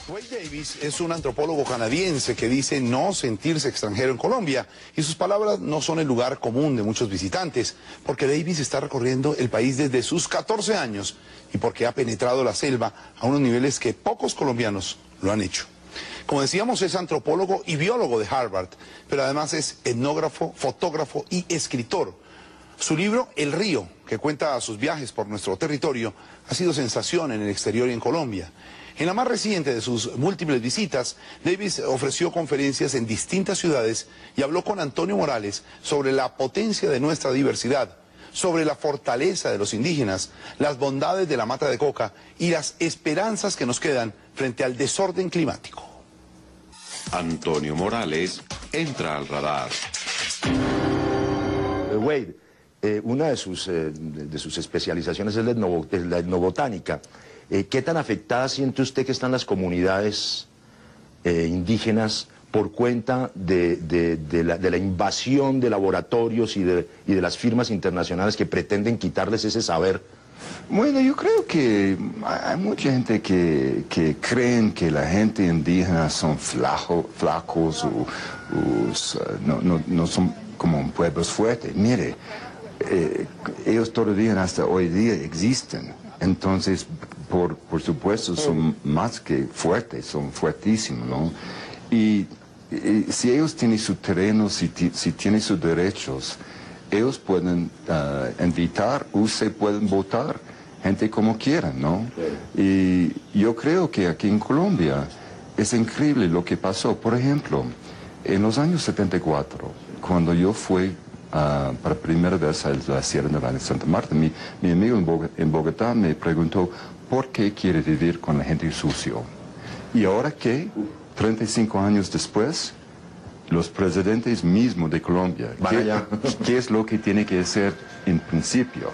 Wade Davis es un antropólogo canadiense que dice no sentirse extranjero en Colombia, y sus palabras no son el lugar común de muchos visitantes, porque Davis está recorriendo el país desde sus 14 años y porque ha penetrado la selva a unos niveles que pocos colombianos lo han hecho. Como decíamos, es antropólogo y biólogo de Harvard, pero además es etnógrafo, fotógrafo y escritor. Su libro, El Río, que cuenta sus viajes por nuestro territorio, ha sido sensación en el exterior y en Colombia. En la más reciente de sus múltiples visitas, Davis ofreció conferencias en distintas ciudades y habló con Antonio Morales sobre la potencia de nuestra diversidad, sobre la fortaleza de los indígenas, las bondades de la mata de coca y las esperanzas que nos quedan frente al desorden climático. Antonio Morales entra al radar. Wade, una de sus especializaciones es la etnobotánica. ¿Qué tan afectada siente usted que están las comunidades indígenas por cuenta de la invasión de laboratorios y de las firmas internacionales que pretenden quitarles ese saber? Bueno, yo creo que hay mucha gente que creen que la gente indígena son flacos o no son como pueblos fuertes. Mire, ellos todavía hasta hoy día existen. Entonces, por supuesto, son más que fuertes, son fuertísimos, ¿no? Y si ellos tienen su terreno, si tienen sus derechos, ellos pueden invitar o se pueden votar gente como quieran, ¿no? Y yo creo que aquí en Colombia es increíble lo que pasó. Por ejemplo, en los años 74, cuando yo fui para primera vez a la Sierra Nevada de Santa Marta, mi amigo en Bogotá me preguntó por qué quiere vivir con la gente sucio. Y ahora que, 35 años después, los presidentes mismos de Colombia, ¿qué es lo que tiene que hacer en principio?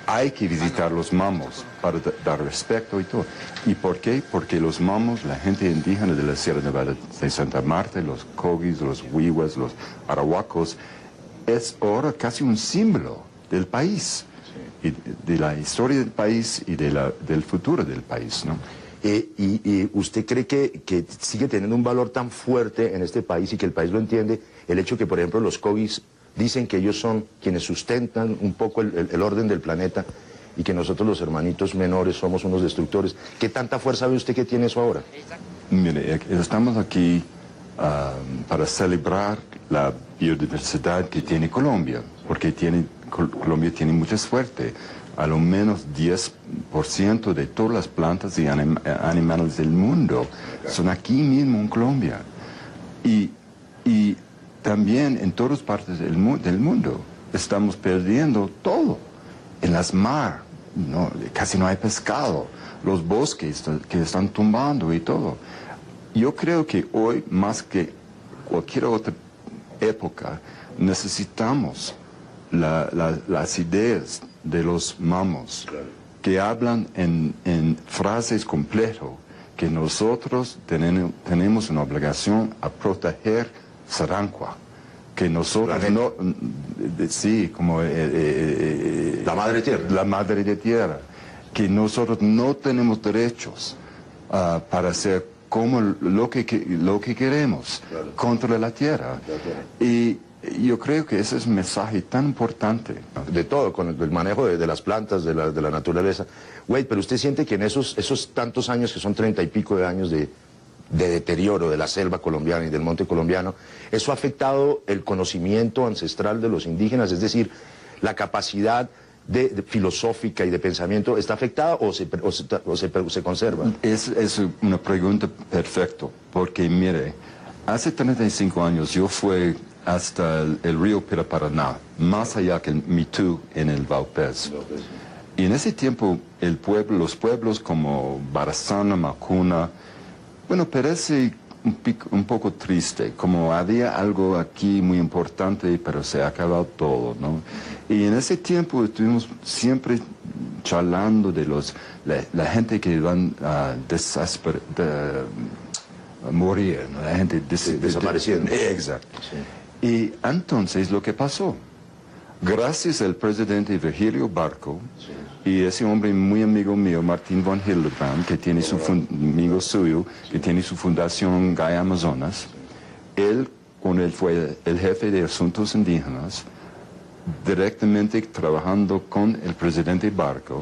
Hay que visitar los mamos para dar respeto y todo. ¿Y por qué? Porque los mamos, la gente indígena de la Sierra Nevada de Santa Marta, los cogis, los huihuas, los arahuacos, es ahora casi un símbolo del país, y de la historia del país y del futuro del país, ¿no? ¿Y usted cree que sigue teniendo un valor tan fuerte en este país y que el país lo entiende, el hecho que, por ejemplo, los cogis dicen que ellos son quienes sustentan un poco el orden del planeta y que nosotros los hermanitos menores somos unos destructores? ¿Qué tanta fuerza ve usted que tiene eso ahora? Mire, estamos aquí para celebrar la biodiversidad que tiene Colombia, porque Colombia tiene mucha suerte. A lo menos 10% de todas las plantas y animales del mundo son aquí mismo en Colombia. Y también en todas partes del mundo estamos perdiendo todo. En las mares casi no hay pescado, los bosques que están tumbando y todo. Yo creo que hoy, más que cualquier otra época, necesitamos las ideas de los mamos, que hablan en frases completas, que nosotros tenemos una obligación a proteger Sarancua, que nosotros la madre tierra. La madre de tierra, que nosotros no tenemos derechos para hacer como lo que queremos contra la tierra. Y yo creo que ese es un mensaje tan importante. De todo, con el manejo de las plantas, de la naturaleza. Wade, pero usted siente que en esos tantos años, que son 30 y pico de años de deterioro de la selva colombiana y del monte colombiano, ¿eso ha afectado el conocimiento ancestral de los indígenas? Es decir, la capacidad filosófica y de pensamiento, ¿está afectada o se conserva? Es una pregunta perfecta, porque mire, hace 35 años yo fui hasta el río Piraparaná, más allá que el Mitú en el Vaupés. Y en ese tiempo los pueblos como Barazana, Macuna, bueno, parece un poco triste, como había algo aquí muy importante, pero se ha acabado todo, ¿no? Y en ese tiempo estuvimos siempre charlando de la gente que van a morir, ¿no? La gente desapareciendo. Exacto. Sí. Y entonces lo que pasó, gracias al presidente Virgilio Barco, sí, Y ese hombre muy amigo mío, Martín von Hildebrand, que tiene amigo suyo, que tiene su fundación Gaia Amazonas, él, cuando él fue el jefe de asuntos indígenas, directamente trabajando con el presidente Barco,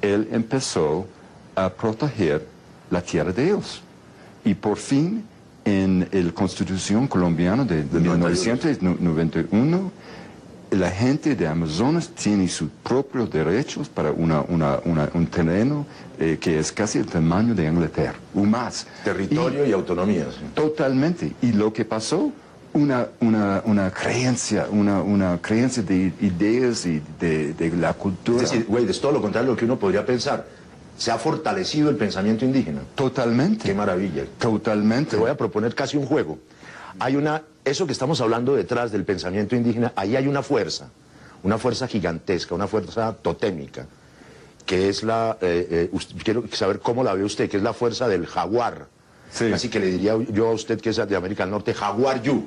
él empezó a proteger la tierra de ellos. Y por fin, en la Constitución colombiana de 1991, la gente de Amazonas tiene sus propios derechos para un terreno que es casi el tamaño de Inglaterra, o más. Territorio y autonomía. Sí. Totalmente. Y lo que pasó, una creencia de ideas y de la cultura. Es decir, güey, es todo lo contrario de lo que uno podría pensar. Se ha fortalecido el pensamiento indígena. Totalmente. Qué maravilla. Totalmente. Te voy a proponer casi un juego. Eso que estamos hablando detrás del pensamiento indígena, ahí hay una fuerza gigantesca, una fuerza totémica, que es quiero saber cómo la ve usted, que es la fuerza del jaguar. Sí. Así que le diría yo a usted, que es de América del Norte, jaguar you.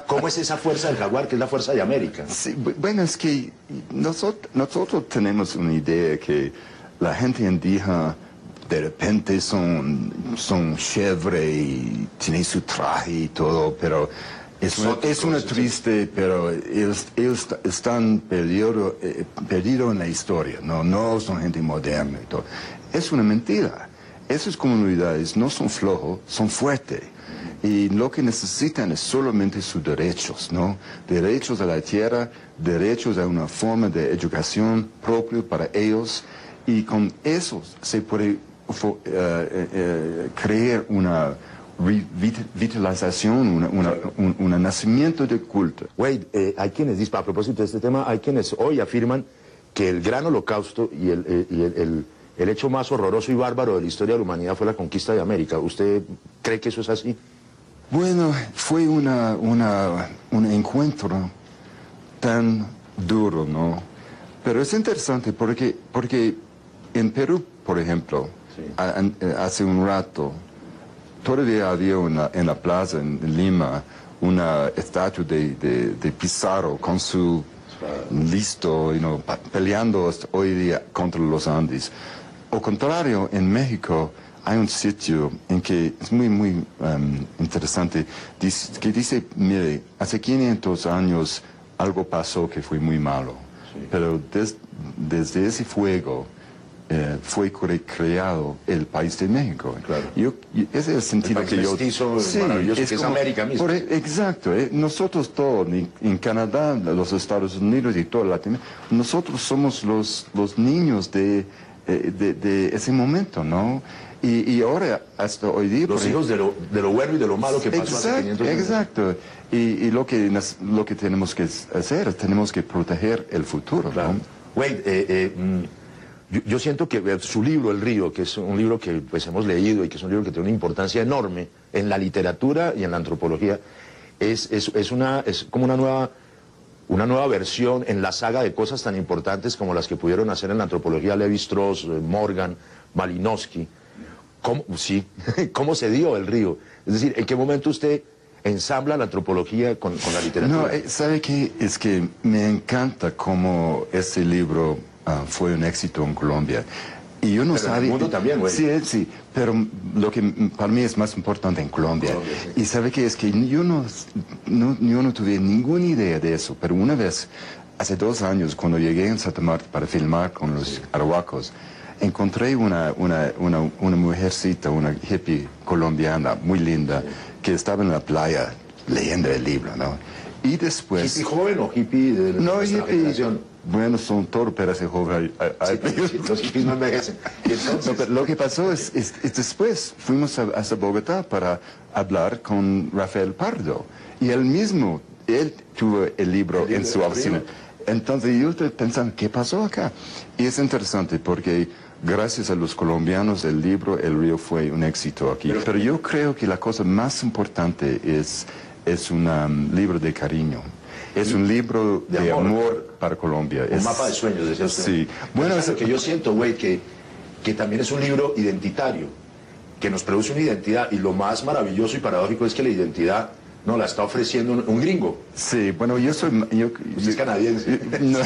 ¿Cómo es esa fuerza del jaguar, que es la fuerza de América? Sí, bueno, es que nosotros tenemos una idea que la gente indígena de repente son chévere y tienen su traje y todo, pero es una triste, pero ellos están perdidos en la historia, no son gente moderna y todo. Es una mentira. Esas comunidades no son flojos, son fuertes. Y lo que necesitan es solamente sus derechos, ¿no? Derechos a la tierra, derechos a una forma de educación propia para ellos. Y con eso se puede crear una revitalización, un nacimiento de culto. Wade, hay quienes dicen, a propósito de este tema, hay quienes hoy afirman que el gran holocausto y el hecho más horroroso y bárbaro de la historia de la humanidad fue la conquista de América. ¿Usted cree que eso es así? Bueno, fue un encuentro tan duro, ¿no? Pero es interesante porque en Perú, por ejemplo, sí, hace un rato, todavía había en la plaza en Lima una estatua de Pizarro con su listo, peleando hoy día contra los Andes. Al contrario, en México hay un sitio en que es muy interesante, que dice, mire, hace 500 años algo pasó que fue muy malo, sí, pero desde ese fuego fue creado el país de México. Claro. Ese es el sentido el que yo... Sí, maravilloso, que es América mismo. Exacto. Nosotros todos, en Canadá, los Estados Unidos y toda Latinoamérica, nosotros somos los niños de ese momento, ¿no? Y ahora, hasta hoy día... Los hijos de lo bueno y de lo malo que pasó hace 500 años. Exacto. Y lo que tenemos que hacer, tenemos que proteger el futuro, claro, ¿no? Wade, yo siento que su libro, El Río, que es un libro que pues hemos leído y que es un libro que tiene una importancia enorme en la literatura y en la antropología, es como una nueva versión en la saga de cosas tan importantes como las que pudieron hacer en la antropología Levi-Strauss, Morgan, Malinowski. ¿Cómo se dio El Río? Es decir, ¿en qué momento usted ensambla la antropología con la literatura? No, ¿sabe qué? Es que me encanta cómo este libro fue un éxito en Colombia. Y yo no sabía... en el mundo también, güey. Sí, pero lo que para mí es más importante en Colombia. Sí. Y sabe que es que yo no tuve ninguna idea de eso, pero una vez, hace 2 años, cuando llegué en Santa Marta para filmar con los arhuacos, encontré una mujercita, una hippie colombiana muy linda, sí, que estaba en la playa leyendo el libro, ¿no? Y después... ¿Hippie joven o hippie de no, hippie... Bueno, son todos pedazos jóvenes. Sí, los hippies no envejecen. No, pero lo que pasó es después fuimos hasta Bogotá para hablar con Rafael Pardo. Y él tuvo el libro en su oficina. Entonces yo estoy pensando, ¿qué pasó acá? Y es interesante porque gracias a los colombianos el libro El Río fue un éxito aquí. Pero yo creo que la cosa más importante es un libro de cariño. Es un libro de amor para Colombia. Un mapa de sueños, decía usted. Sí. Bueno, es lo que yo siento, güey, que también es un libro identitario, que nos produce una identidad, y lo más maravilloso y paradójico es que la identidad nos la está ofreciendo un gringo. Sí, bueno, Usted es canadiense. No.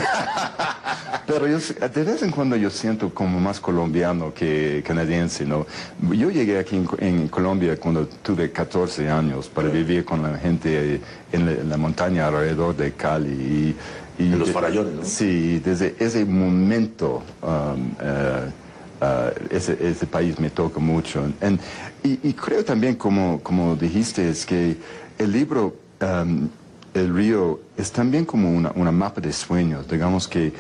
Pero de vez en cuando yo siento como más colombiano que canadiense, ¿no? Yo llegué aquí en Colombia cuando tuve 14 años para vivir con la gente en la montaña alrededor de Cali. En los Farallones, ¿no? Sí, desde ese momento ese país me toca mucho. Y creo también, como dijiste, es que el libro... El río es también como una mapa de sueños. Digamos que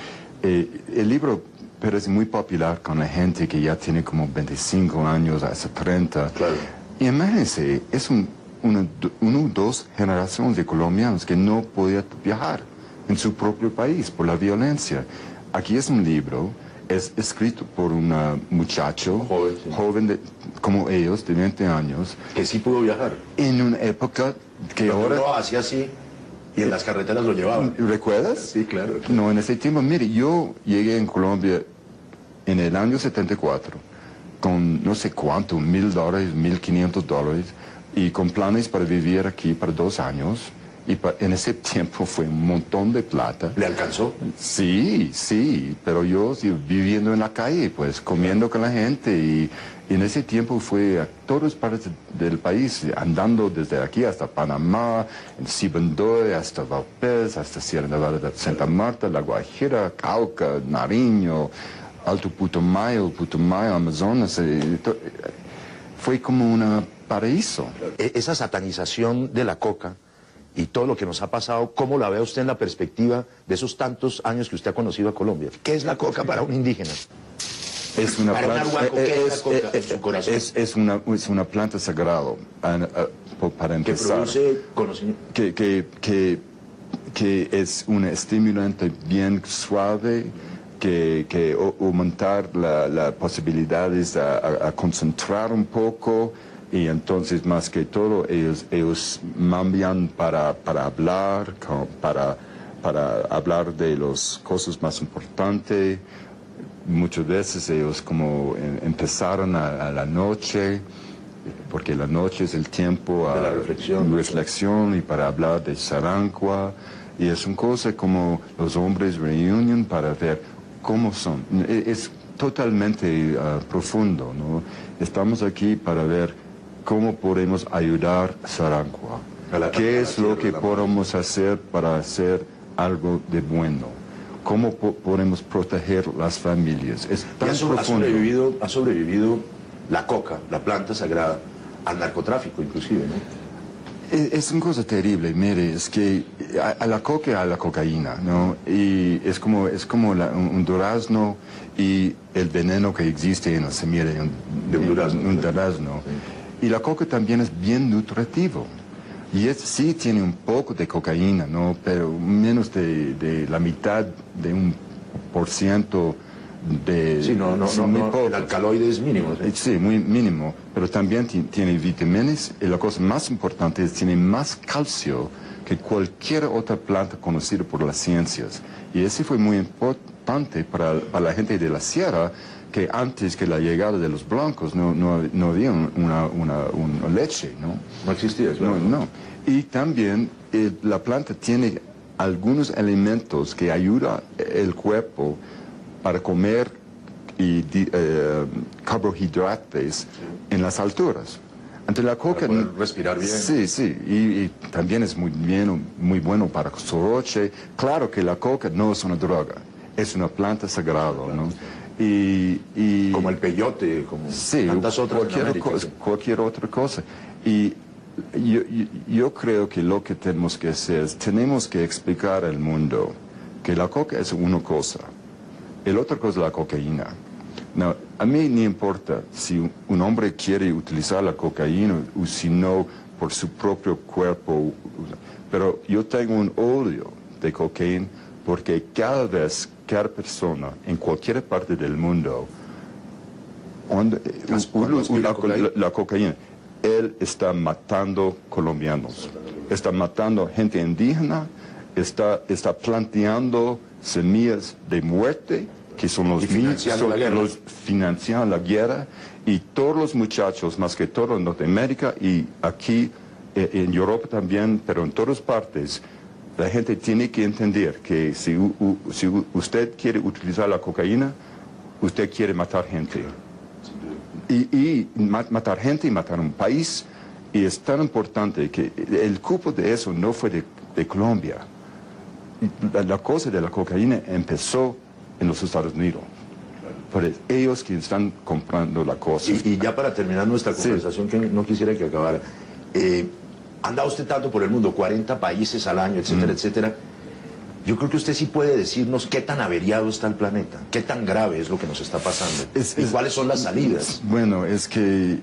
el libro parece muy popular con la gente que ya tiene como 25 años hasta 30. Claro. Y imagínense, es una o dos generaciones de colombianos que no podían viajar en su propio país por la violencia. Aquí es un libro, es escrito por un muchacho joven como ellos, de 20 años. Que sí pudo viajar. En una época que Pero ahora... uno hacía así y en las carreteras lo llevaban. ¿Recuerdas? Sí, claro. No, en ese tiempo, mire, yo llegué en Colombia en el año 74 con no sé cuánto, $1,000, $1,500 y con planes para vivir aquí para 2 años. Y en ese tiempo fue un montón de plata. ¿Le alcanzó? Sí, pero yo viviendo en la calle, pues, comiendo con la gente y en ese tiempo fue a todas partes del país, andando desde aquí hasta Panamá, en Sibundoy, hasta Valpés, hasta Sierra Nevada de Santa Marta, La Guajira, Cauca, Nariño, Alto Putumayo, Amazonas. Fue como un paraíso. Esa satanización de la coca y todo lo que nos ha pasado, ¿cómo la ve usted en la perspectiva de esos tantos años que usted ha conocido a Colombia? ¿Qué es la coca para un indígena? Es una Para un planta, arhuaco, ¿qué es la coca en su corazón? es una planta sagrada, para Que empezar. produce conocimiento. Que es un estimulante bien suave, que aumentar las posibilidades a concentrar un poco. Y entonces, más que todo, ellos cambian para hablar, para hablar de las cosas más importantes. Muchas veces ellos como empezaron a la noche, porque la noche es el tiempo de la reflexión y para hablar de Sarancua. Y es una cosa como los hombres reúnen para ver cómo son. Es totalmente profundo, ¿no? Estamos aquí para ver cómo podemos ayudar a Sarancua. ¿Qué es lo que podemos hacer para hacer algo de bueno? ¿Cómo podemos proteger las familias? Es tan profundo. Ha sobrevivido la coca, la planta sagrada, al narcotráfico inclusive, ¿no? Es una cosa terrible, mire, es que a la coca y a la cocaína, ¿no? Y es como un durazno y el veneno que existe en la semilla de un durazno. Sí. Y la coca también es bien nutritivo. Y sí tiene un poco de cocaína, ¿no? Pero menos de la mitad de 1% de... Sí, no, el alcaloide es mínimo. ¿Sí? Sí, muy mínimo. Pero también tiene vitaminas y la cosa más importante es que tiene más calcio que cualquier otra planta conocida por las ciencias. Y eso fue muy importante para la gente de la sierra, que antes que la llegada de los blancos no había una leche, ¿no? No existía, claro. No. Y también la planta tiene algunos elementos que ayudan el cuerpo para comer carbohidratos en las alturas. Ante la coca... Para poder respirar bien. Sí. Y también es muy bueno para soroche. Claro que la coca no es una droga, es una planta sagrada, ¿no? Y como el peyote, como tantas otras cualquier otra cosa. Y yo creo que lo que tenemos que hacer es, tenemos que explicar al mundo que la coca es una cosa, el otra cosa es la cocaína. No, a mí no importa si un hombre quiere utilizar la cocaína o si no por su propio cuerpo, pero yo tengo un odio de cocaína porque cada persona en cualquier parte del mundo, la cocaína, él está matando colombianos, está matando gente indígena, está planteando semillas de muerte, que son los niños, los financian la guerra, y todos los muchachos, más que todo en Norteamérica y aquí en Europa también, pero en todas partes, La gente tiene que entender que si usted quiere utilizar la cocaína, usted quiere matar gente. Y matar gente y matar un país. Y es tan importante que el cupo de eso no fue de Colombia. La cosa de la cocaína empezó en los Estados Unidos. Pero ellos que están comprando la cosa. Y ya para terminar nuestra conversación, que no quisiera que acabara, anda usted tanto por el mundo, 40 países al año, etcétera, etcétera. Yo creo que usted sí puede decirnos qué tan averiado está el planeta, qué tan grave es lo que nos está pasando y cuáles son las salidas. Bueno, es que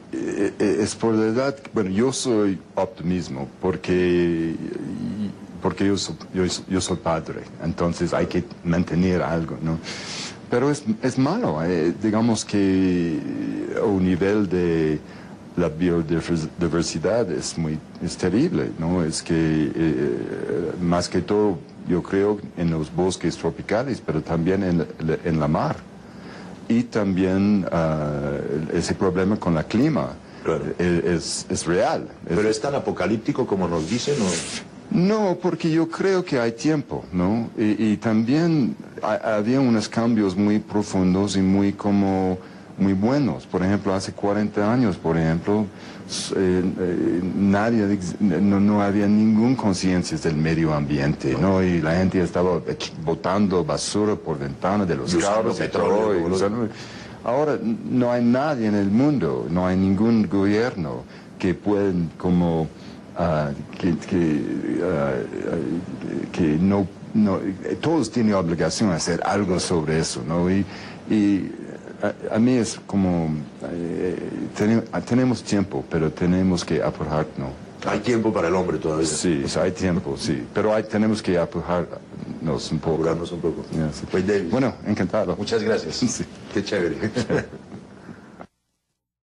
es por la edad. Bueno, yo soy optimismo porque yo soy padre, entonces hay que mantener algo, ¿no? Pero es malo, digamos que a un nivel de la biodiversidad es terrible, ¿no? Es que más que todo yo creo en los bosques tropicales, pero también en la mar. Y también ese problema con el clima, claro, es real. ¿Pero es tan apocalíptico como nos dicen? No, porque yo creo que hay tiempo, ¿no? Y también había unos cambios muy profundos y muy buenos. Por ejemplo, hace 40 años, por ejemplo, no había ninguna conciencia del medio ambiente, ¿no? Y la gente estaba botando basura por ventanas de los carros, petróleo. Ahora no hay nadie en el mundo, no hay ningún gobierno que pueda como que no todos tienen obligación de hacer algo sobre eso, ¿no? Y a mí es como tenemos tiempo, pero tenemos que apurarnos. Hay tiempo para el hombre todavía. Sí, hay tiempo, sí, pero tenemos que apurarnos un poco. Apurarnos un poco. Yeah, sí. Pues, Davis, bueno, encantado. muchas gracias. Sí. Qué chévere.